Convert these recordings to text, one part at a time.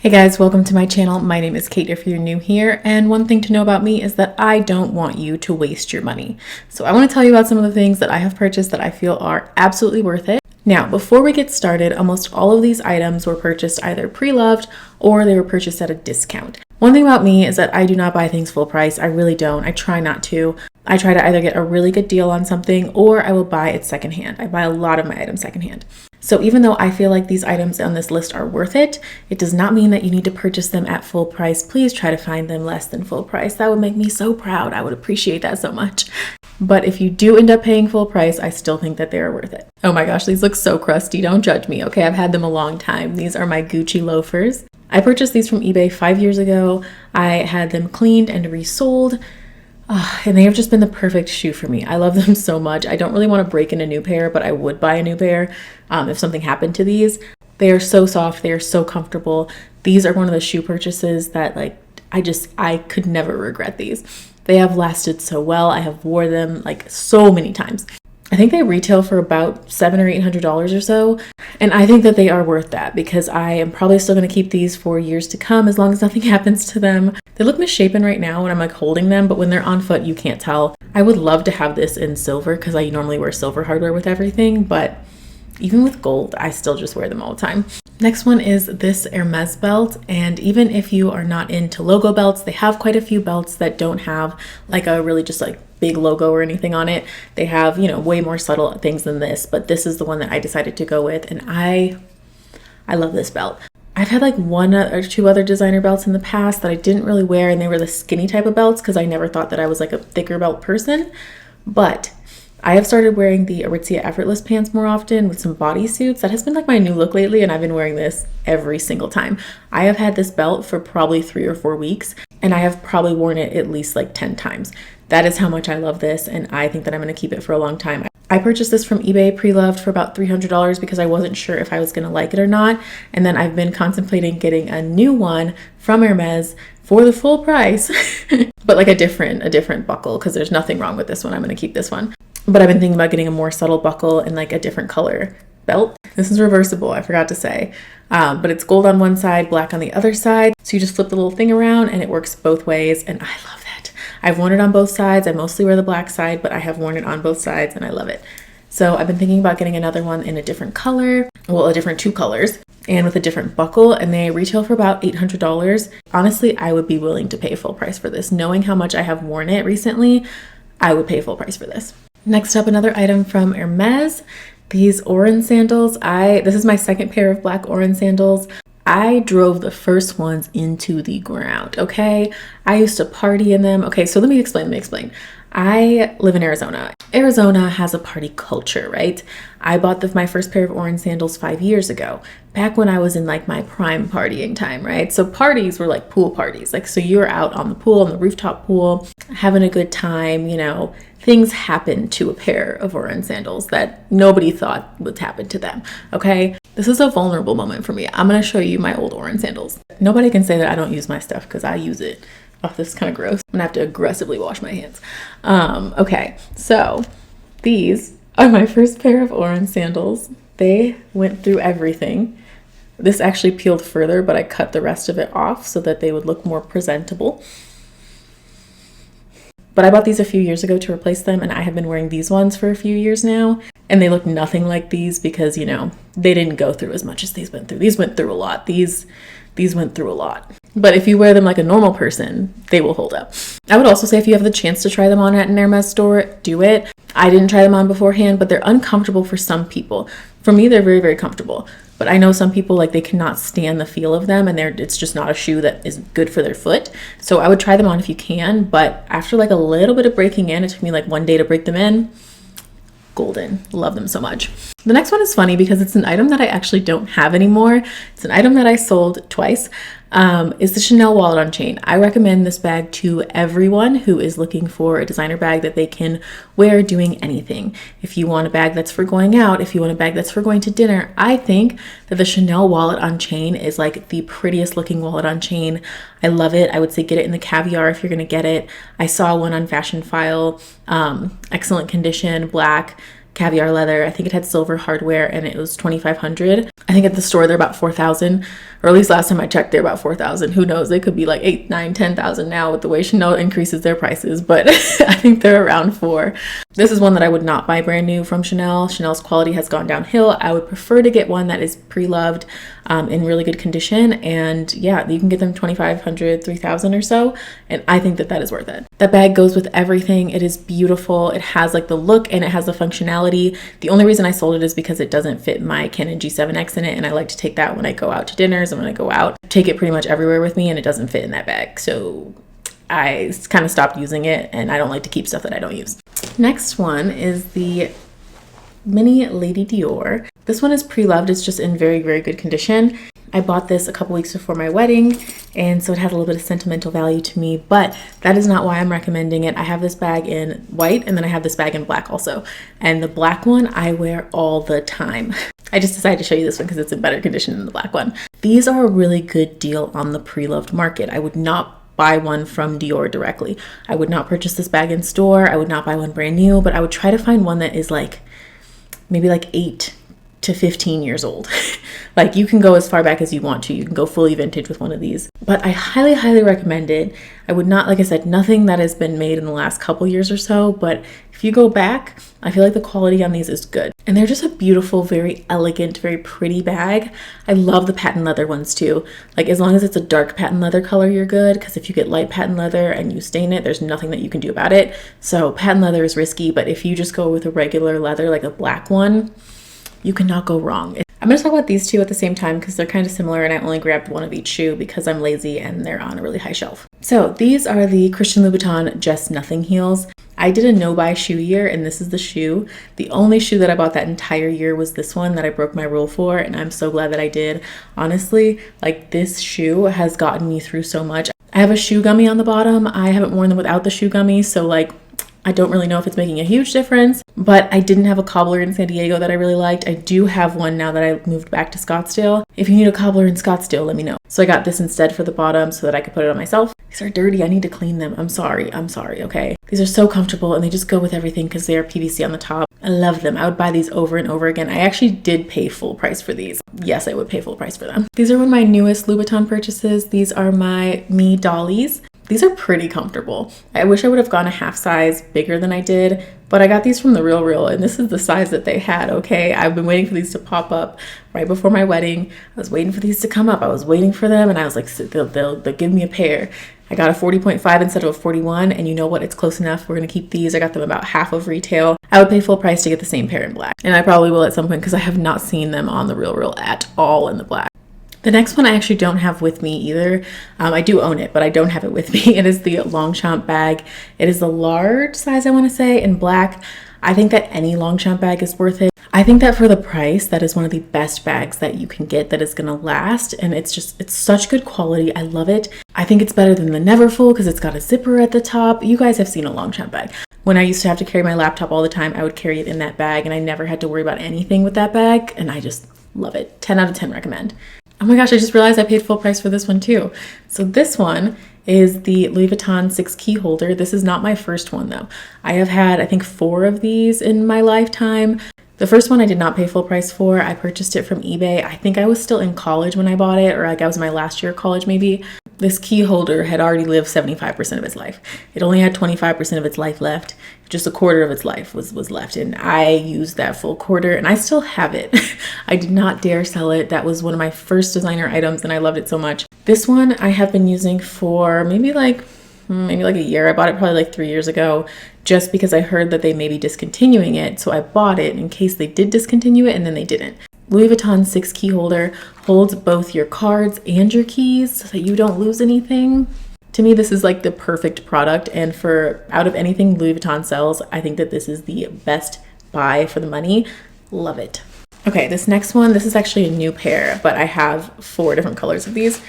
Hey guys, welcome to my channel. My name is Kate if you're new here, and one thing to know about me is that I don't want you to waste your money. So I want to tell you about some of the things that I have purchased that I feel are absolutely worth it. Now, before we get started, almost all of these items were purchased either pre-loved or they were purchased at a discount. One thing about me is that I do not buy things full price. I really don't. I try not to. I try to either get a really good deal on something or I will buy it secondhand. I buy a lot of my items secondhand. So even though I feel like these items on this list are worth it, it does not mean that you need to purchase them at full price. Please try to find them less than full price. That would make me so proud. I would appreciate that so much. But if you do end up paying full price, I still think that they are worth it. Oh my gosh, these look so crusty. Don't judge me, okay? I've had them a long time. These are my Gucci loafers. I purchased these from eBay 5 years ago. I had them cleaned and resold. And they have just been the perfect shoe for me. I love them so much. I don't really want to break in a new pair, but I would buy a new pair if something happened to these. They are so soft. They are so comfortable. These are one of the shoe purchases that I could never regret these. They have lasted so well. I have wore them like so many times. I think they retail for about $700 or $800 or so. And I think that they are worth that because I am probably still going to keep these for years to come as long as nothing happens to them. They look misshapen right now when I'm like holding them, but when they're on foot, you can't tell. I would love to have this in silver because I normally wear silver hardware with everything, but even with gold, I still just wear them all the time. Next one is this Hermes belt, and even if you are not into logo belts, they have quite a few belts that don't have like a really just like big logo or anything on it. They have, way more subtle things than this, but this is the one that I decided to go with, and I love this belt. I've had like one or two other designer belts in the past that I didn't really wear, and they were the skinny type of belts because I never thought that I was like a thicker belt person, but I have started wearing the Aritzia Effortless pants more often with some bodysuits. That has been like my new look lately, and I've been wearing this every single time. I have had this belt for probably 3 or 4 weeks, and I have probably worn it at least like 10 times. That is how much I love this, and I think that I'm going to keep it for a long time. I purchased this from eBay pre-loved for about $300 because I wasn't sure if I was going to like it or not, and then I've been contemplating getting a new one from Hermes for the full price, but like a different buckle because there's nothing wrong with this one. I'm going to keep this one. But I've been thinking about getting a more subtle buckle and like a different color belt. This is reversible, I forgot to say. But it's gold on one side, black on the other side. So you just flip the little thing around and it works both ways. And I love that. I've worn it on both sides. I mostly wear the black side, but I have worn it on both sides and I love it. So I've been thinking about getting another one in a different color, well, a different 2 colors and with a different buckle, and they retail for about $800. Honestly, I would be willing to pay full price for this. Knowing how much I have worn it recently, I would pay full price for this. Next up, another item from Hermes, these Oran sandals. This is my second pair of black Oran sandals. I drove the first ones into the ground, okay? I used to party in them. Okay, so let me explain. I live in Arizona. Arizona has a party culture, right? I bought my first pair of Oran sandals 5 years ago, back when I was in like my prime partying time, right? So parties were like pool parties. Like, so you're out on the pool, on the rooftop pool, having a good time, things happen to a pair of Oran sandals that nobody thought would happen to them, okay? This is a vulnerable moment for me. I'm gonna show you my old Oran sandals. Nobody can say that I don't use my stuff because I use it. Oh, this is kind of gross. I'm gonna have to aggressively wash my hands. Okay, so these are my first pair of Oran sandals. They went through everything. This actually peeled further, but I cut the rest of it off so that they would look more presentable. But I bought these a few years ago to replace them, and I have been wearing these ones for a few years now, and they look nothing like these because, they didn't go through as much as these went through. These went through a lot. These went through a lot. But if you wear them like a normal person, they will hold up. I would also say if you have the chance to try them on at an Hermes store, do it. I didn't try them on beforehand, but they're uncomfortable for some people. For me, they're very, very comfortable. But I know some people, like, they cannot stand the feel of them, and it's just not a shoe that is good for their foot. So I would try them on if you can, but after like a little bit of breaking in, it took me like 1 day to break them in. Golden. Love them so much. The next one is funny because it's an item that I actually don't have anymore. It's an item that I sold twice. Is the Chanel wallet on chain. I recommend this bag to everyone who is looking for a designer bag that they can wear doing anything. If you want a bag that's for going out, if you want a bag that's for going to dinner, I think that the Chanel wallet on chain is like the prettiest looking wallet on chain. I love it. I would say get it in the caviar if you're going to get it. I saw one on FASHIONPHILE, excellent condition, black, caviar leather. I think it had silver hardware and it was $2,500. I think at the store they're about $4,000. or at least last time I checked, they're about 4,000. Who knows? They could be like 8, 9, 10,000 now with the way Chanel increases their prices, but I think they're around 4. This is one that I would not buy brand new from Chanel. Chanel's quality has gone downhill. I would prefer to get one that is pre-loved, in really good condition. And yeah, you can get them 2,500, 3,000 or so. And I think that that is worth it. That bag goes with everything. It is beautiful. It has like the look and it has the functionality. The only reason I sold it is because it doesn't fit my Canon G7X in it. And I like to take that when I go out to dinners and when I go out, take it pretty much everywhere with me, and it doesn't fit in that bag. So I kind of stopped using it, and I don't like to keep stuff that I don't use. Next one is the mini Lady Dior. This one is pre-loved. It's just in very, very good condition. I bought this a couple weeks before my wedding, and so it has a little bit of sentimental value to me, but that is not why I'm recommending it. I have this bag in white, and then I have this bag in black also. And the black one I wear all the time. I just decided to show you this one because it's in better condition than the black one. These are a really good deal on the pre-loved market. I would not buy one from Dior directly. I would not purchase this bag in store. I would not buy one brand new, but I would try to find one that is like maybe like 8 to 15 years old. Like, you can go as far back as you want to. You can go fully vintage with one of these, but I highly, highly recommend it. I would not, like I said, nothing that has been made in the last couple years or so, but if you go back, I feel like the quality on these is good. And they're just a beautiful, very elegant, very pretty bag. I love the patent leather ones too. Like, as long as it's a dark patent leather color, you're good, because if you get light patent leather and you stain it, there's nothing that you can do about it. So patent leather is risky, but if you just go with a regular leather, like a black one, you cannot go wrong. I'm going to talk about these two at the same time because they're kind of similar, and I only grabbed one of each shoe because I'm lazy and they're on a really high shelf. So these are the Christian Louboutin Just Nothing heels. I did a no-buy shoe year, and this is the shoe. The only shoe that I bought that entire year was this one that I broke my rule for, and I'm so glad that I did. Honestly, like, this shoe has gotten me through so much. I have a shoe gummy on the bottom. I haven't worn them without the shoe gummy, so like, I don't really know if it's making a huge difference, but I didn't have a cobbler in San Diego that I really liked. I do have one now that I moved back to Scottsdale. If you need a cobbler in Scottsdale, let me know. So I got this instead for the bottom so that I could put it on myself. These are dirty. I need to clean them. I'm sorry, okay? These are so comfortable, and they just go with everything because they are PVC on the top. I love them. I would buy these over and over again. I actually did pay full price for these. Yes, I would pay full price for them. These are one of my newest Louboutin purchases. These are my Dollys. These are pretty comfortable. I wish I would have gone a half size bigger than I did, but I got these from the Real, and this is the size that they had, okay? I've been waiting for these to pop up right before my wedding. I was waiting for these to come up. I was waiting for them, and I was like, they'll give me a pair. I got a 40.5 instead of a 41, and you know what? It's close enough. We're gonna keep these. I got them about half of retail. I would pay full price to get the same pair in black, and I probably will at some point because I have not seen them on the Real at all in the black. The next one I actually don't have with me either. I do own it, but I don't have it with me. It is the Longchamp bag. It is the large size, I want to say, in black. I think that any Longchamp bag is worth it. I think that for the price, that is one of the best bags that you can get that is going to last. And it's such good quality. I love it. I think it's better than the Neverfull because it's got a zipper at the top. You guys have seen a Longchamp bag. When I used to have to carry my laptop all the time, I would carry it in that bag, and I never had to worry about anything with that bag. And I just love it. 10 out of 10 recommend. Oh my gosh, I just realized I paid full price for this one too. So this one is the Louis Vuitton 6 key holder. This is not my first one though. I have had, I think, 4 of these in my lifetime. The first one I did not pay full price for. I purchased it from eBay. I think I was still in college when I bought it, or like I was in my last year of college maybe. This key holder had already lived 75% of its life. It only had 25% of its life left. Just a quarter of its life was left. And I used that full quarter, and I still have it. I did not dare sell it. That was one of my first designer items, and I loved it so much. This one I have been using for maybe like a year. I bought it probably like 3 years ago, just because I heard that they may be discontinuing it. So I bought it in case they did discontinue it, and then they didn't. Louis Vuitton 6 key holder holds both your cards and your keys so that you don't lose anything. To me, this is like the perfect product, and for out of anything Louis Vuitton sells, I think that this is the best buy for the money. Love it. Okay, this next one, this is actually a new pair, but I have 4 different colors of these.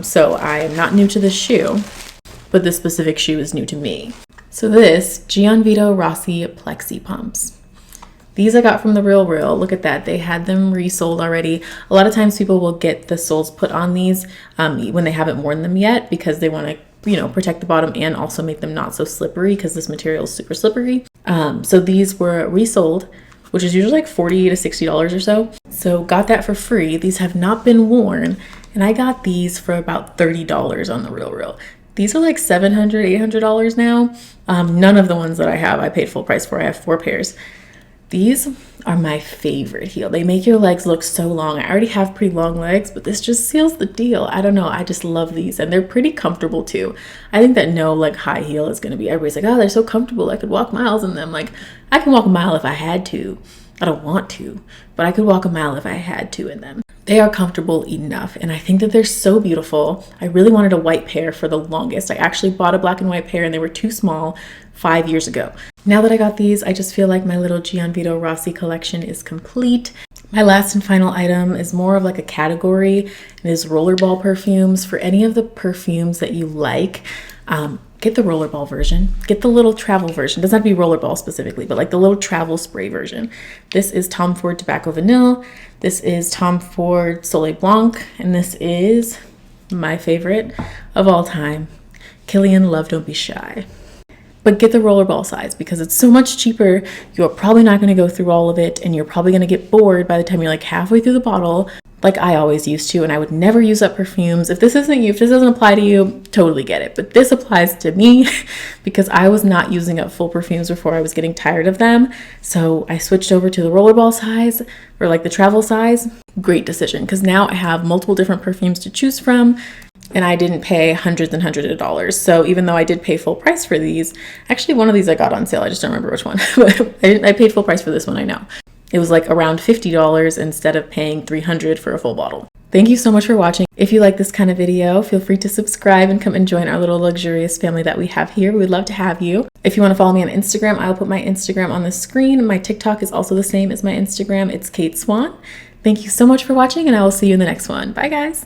So I am not new to this shoe, but this specific shoe is new to me. So this Gianvito Rossi Plexi Pumps. These I got from the Real. Look at that. They had them resold already. A lot of times people will get the soles put on these when they haven't worn them yet because they want to, protect the bottom and also make them not so slippery because this material is super slippery. So these were resold, which is usually like $40 to $60 or so. So got that for free. These have not been worn, And I got these for about $30 on the Real. These are like $700, $800 now. None of the ones that I have I paid full price for. I have 4 pairs. These are my favorite heel. They make your legs look so long. I already have pretty long legs, but this just seals the deal. I don't know. I just love these, and they're pretty comfortable too. I think that no like high heel is going to be, everybody's like, oh, they're so comfortable. I could walk miles in them. Like, I can walk a mile if I had to. I don't want to, but I could walk a mile if I had to in them. They are comfortable enough, and I think that they're so beautiful. I really wanted a white pair for the longest. I actually bought a black and white pair, and they were too small 5 years ago. Now that I got these, I just feel like my little Gianvito Rossi collection is complete. My last and final item is more of like a category. It is rollerball perfumes. For any of the perfumes that you like, get the rollerball version. Get the little travel version. It doesn't have to be rollerball specifically, but like the little travel spray version. This is Tom Ford Tobacco Vanille. This is Tom Ford Soleil Blanc. And this is my favorite of all time, Killian Love Don't Be Shy. But get the rollerball size because it's so much cheaper. You're probably not going to go through all of it, and you're probably going to get bored by the time you're like halfway through the bottle, like I always used to, and I would never use up perfumes. If this isn't you, if this doesn't apply to you, totally get it. But this applies to me because I was not using up full perfumes before. I was getting tired of them. So I switched over to the rollerball size, or like the travel size. Great decision, because now I have multiple different perfumes to choose from. And I didn't pay hundreds and hundreds of dollars. So even though I did pay full price for these, actually one of these I got on sale. I just don't remember which one. But I paid full price for this one, I know. It was like around $50 instead of paying $300 for a full bottle. Thank you so much for watching. If you like this kind of video, feel free to subscribe and come and join our little luxurious family that we have here. We'd love to have you. If you want to follow me on Instagram, I'll put my Instagram on the screen. My TikTok is also the same as my Instagram. It's Kate Swan. Thank you so much for watching, and I will see you in the next one. Bye, guys.